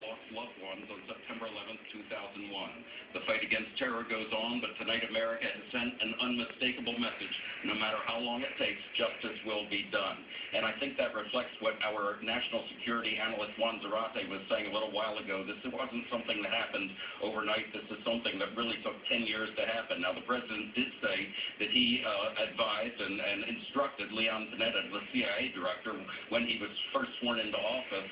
lost loved ones on September 11th, 2001. The fight against terror goes on, but tonight America has sent an unmistakable message. No matter how long it takes, justice will be done. And I think that reflects what our national security analyst Juan Zarate was saying a little while ago. This wasn't something that happened overnight. This is something that really took 10 years to happen. Now, the president did say that he advised and instructed Leon Panetta, the CIA director, when he was first sworn into office,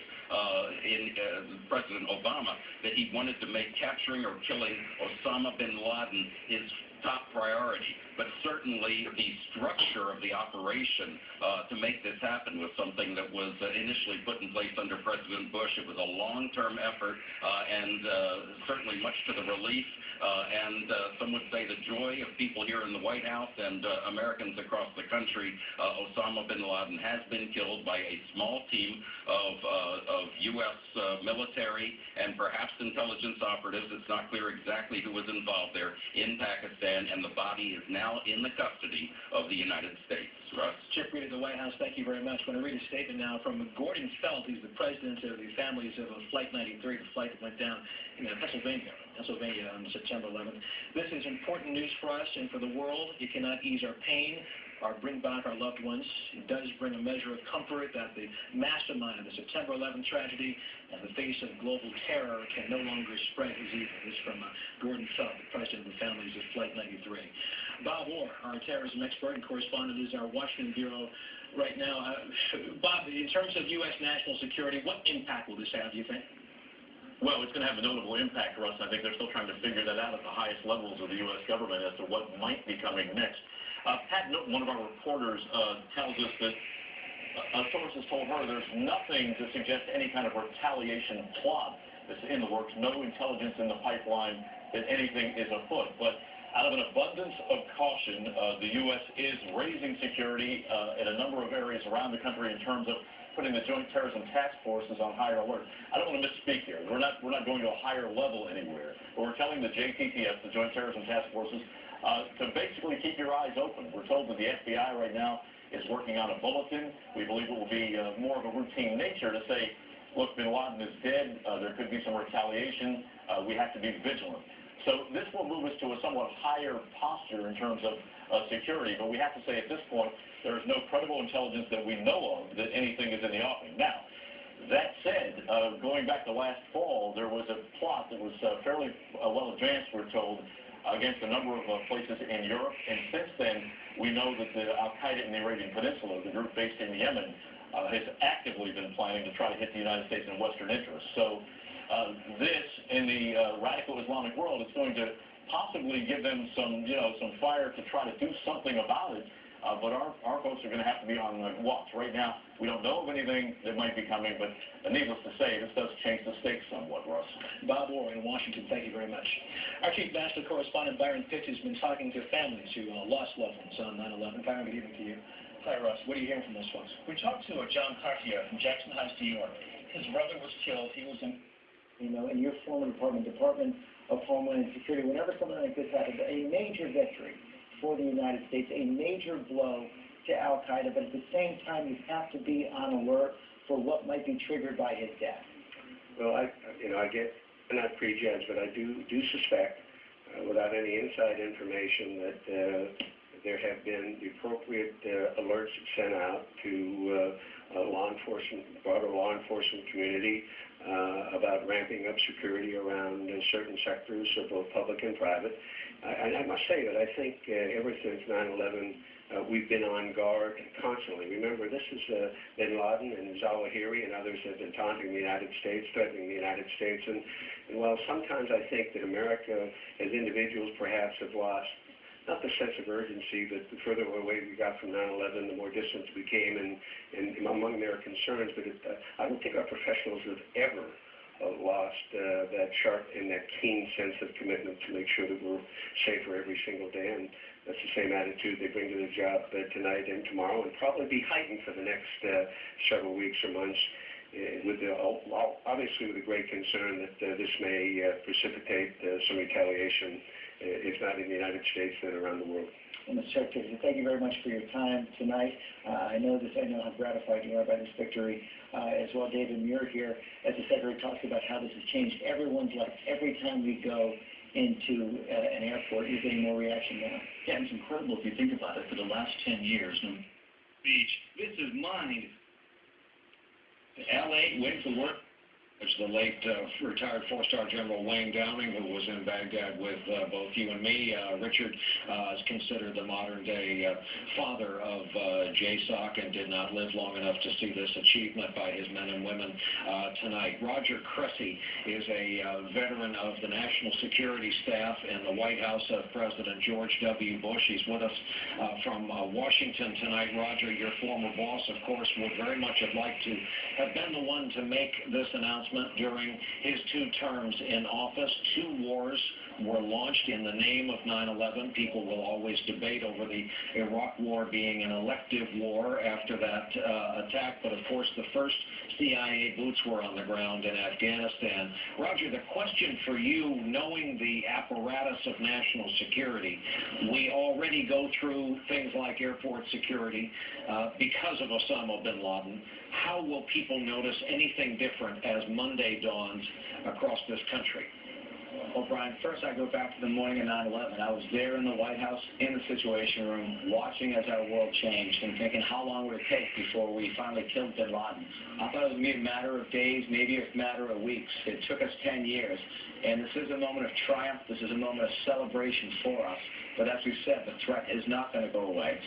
President Obama, that he wanted to make capturing or killing Osama bin Laden his top priority. But certainly the structure of the operation to make this happen was something that was initially put in place under President Bush. It was a long-term effort and certainly much to the relief and some would say the joy of people here in the White House and Americans across the country. Osama bin Laden has been killed by a small team of U.S. military and perhaps intelligence operatives. It's not clear exactly who was involved there in Pakistan, and the body is now in the custody of the United States. Russ? Chip Reed of the White House, thank you very much. I'm going to read a statement now from Gordon Felt. He's the president of the families of Flight 93, the flight that went down in Pennsylvania on September 11th. This is important news for us and for the world. It cannot ease our pain or bring back our loved ones. It does bring a measure of comfort that the mastermind of the September 11th tragedy and the face of global terror can no longer spread his evil. This is from Gordon Felt, the president of the families of Flight 93. Bob Orr, our terrorism expert and correspondent, is our Washington bureau right now. Bob, in terms of U.S. national security, what impact will this have, do you think? Well, it's going to have a notable impact, Russ. I think they're still trying to figure that out at the highest levels of the U.S. government as to what might be coming next. Pat Newton, one of our reporters, tells us that sources told her there's nothing to suggest any kind of retaliation plot that's in the works, no intelligence in the pipeline that anything is afoot. But out of an abundance of caution, the U.S. is raising security in a number of areas around the country in terms of putting the Joint Terrorism Task Forces on higher alert. I don't want to misspeak here. We're not going to a higher level anywhere. But we're telling the JTTF, the Joint Terrorism Task Forces, to basically keep your eyes open. We're told that the FBI right now is working on a bulletin. We believe it will be more of a routine nature to say, look, bin Laden is dead. There could be some retaliation. We have to be vigilant. So this will move us to a somewhat higher posture in terms of security, but we have to say at this point there is no credible intelligence that we know of that anything is in the offing. Now, that said, going back to last fall, there was a plot that was fairly well advanced, we're told, against a number of places in Europe, and since then we know that the Al-Qaeda in the Arabian Peninsula, the group based in Yemen, has actively been planning to try to hit the United States in Western interests. So this, in the radical Islamic world, is going to possibly give them some fire to try to do something about it. But our folks are going to have to be on watch. Right now, we don't know of anything that might be coming, but needless to say, this does change the stakes somewhat, Russ. Bob Orr in Washington, thank you very much. Our chief national correspondent, Byron Pitts, has been talking to families who lost loved ones on 9/11. Byron, good evening to you. Hi, Russ. What are you hearing from those folks? We talked to John Cartier from Jackson Heights, New York. His brother was killed. He was in your former Department of Homeland Security, whenever something like this happens, a major victory for the United States, a major blow to Al-Qaeda, but at the same time, you have to be on alert for what might be triggered by his death. Well, I not prejudge, but I do suspect, without any inside information, that there have been the appropriate alerts sent out to law enforcement, broader law enforcement community about ramping up security around certain sectors, both public and private. I must say that I think ever since 9/11, we've been on guard constantly. Remember, this is bin Laden and Zawahiri and others have been taunting the United States, threatening the United States. And while sometimes I think that America, as individuals, perhaps have lost not the sense of urgency, but the further away we got from 9/11, the more distant we became and among their concerns. But I don't think our professionals have ever lost that sharp and that keen sense of commitment to make sure that we're safer every single day. And that's the same attitude they bring to the job tonight and tomorrow, and probably be heightened for the next several weeks or months. obviously with a great concern that this may precipitate some retaliation, if not in the United States, then around the world. Well, Mr. Secretary, thank you very much for your time tonight. I know how gratified you are by this victory. As well, David Muir here, as the Secretary talks about how this has changed everyone's life. Every time we go into an airport, you're getting more reaction now. Yeah, it's incredible if you think about it. For the last 10 years, Beach, this is mine. L.A. went to work. It's the late retired four-star General Wayne Downing, who was in Baghdad with both you and me. Richard is considered the modern-day father of JSOC and did not live long enough to see this achievement by his men and women tonight. Roger Cressy is a veteran of the National Security Staff in the White House of President George W. Bush. He's with us from Washington tonight. Roger, your former boss, of course, would very much have liked to have been the one to make this announcement during his 2 terms in office. 2 wars were launched in the name of 9/11. People will always debate over the Iraq War being an elective war after that attack, but of course the first CIA boots were on the ground in Afghanistan. Roger, the question for you, knowing the apparatus of national security, we already go through things like airport security because of Osama bin Laden. How will people notice anything different as Monday dawns across this country? Well, Brian, first I go back to the morning of 9/11. I was there in the White House, in the Situation Room, watching as our world changed and thinking how long would it take before we finally killed bin Laden. I thought it would be a matter of days, maybe a matter of weeks. It took us 10 years. And this is a moment of triumph. This is a moment of celebration for us. But as we said, the threat is not going to go away.